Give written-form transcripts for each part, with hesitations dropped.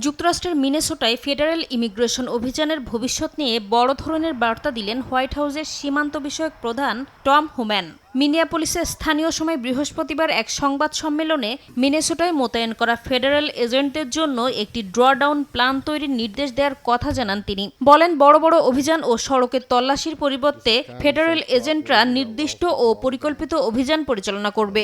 যুক্তরাষ্ট্রের মিনেসোটায় federal immigration অভিযানের ভবিষ্যৎ নিয়ে বড় ধরনের বার্তা দিলেন হোয়াইট হাউসের সীমান্ত বিষয়ক প্রধান টম হোম্যান। মিনিয়াপলিসে স্থানীয় সময় বৃহস্পতিবার এক সংবাদ সম্মেলনে মিনেসোটায় মোতায়েন করা ফেডারেল এজেন্টদের জন্য একটি ড্রডাউন প্ল্যান তৈরির নির্দেশ দেওয়ার কথা জানান তিনি। বলেন, বড় বড় অভিযান ও সড়কের তল্লাশির পরিবর্তে ফেডারেল এজেন্টরা নির্দিষ্ট ও পরিকল্পিত অভিযান পরিচালনা করবে।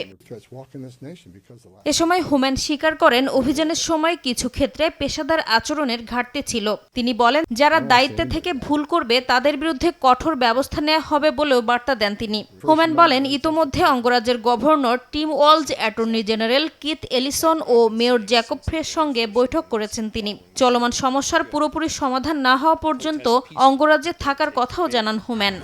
এ সময় হোম্যান স্বীকার করেন, অভিযানের সময় কিছু ক্ষেত্রে পেশাদার আচরণের ঘাটতি ছিল। তিনি বলেন, যারা দায়িত্বে থেকে ভুল করবে তাদের বিরুদ্ধে কঠোর ব্যবস্থা নেওয়া হবে বলেও বার্তা দেন তিনি। হোম্যান বলেন, ইতোমধ্যে অঙ্গরাজ্যের governor Tim Walz, attorney general Keith Ellison ও মেয়র জ্যাকব ফ্রের সঙ্গে বৈঠক করেছেন তিনি। চলমান সমস্যার পুরোপুরি সমাধান না হওয়া পর্যন্ত অঙ্গরাজ্যে থাকার কথাও জানান হোম্যান।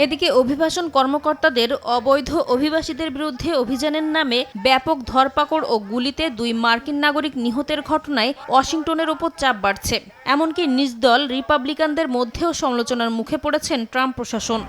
এদিকে অভিবাসন কর্মকর্তাদের অবৈধ অভিবাসীদের বিরুদ্ধে অভিযানের নামে ব্যাপক ধরপাকড় ও গুলিতে 2 মার্কিন নাগরিক নিহতের ঘটনায় ওয়াশিংটনের ওপর চাপ বাড়ছে। এমনকি নিজ দল রিপাবলিকানদের মধ্যেও সমালোচনার মুখে পড়েছেন ট্রাম্প প্রশাসন।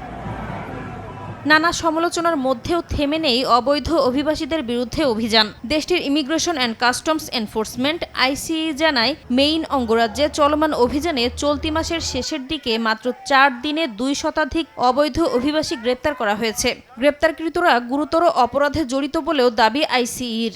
নানা সমালোচনার মধ্যেও থেমে নেই অবৈধ অভিবাসীদের বিরুদ্ধে অভিযান। দেশটির ইমিগ্রেশন অ্যান্ড কাস্টমস এনফোর্সমেন্ট আইসিই জানায়, মেইন অঙ্গরাজ্যে চলমান অভিযানে চলতি মাসের শেষের দিকে মাত্র 4 দিনে 2 শতাধিক অবৈধ অভিবাসী গ্রেপ্তার করা হয়েছে। গ্রেপ্তারকৃতরা গুরুতর অপরাধে জড়িত বলেও দাবি আইসিইর।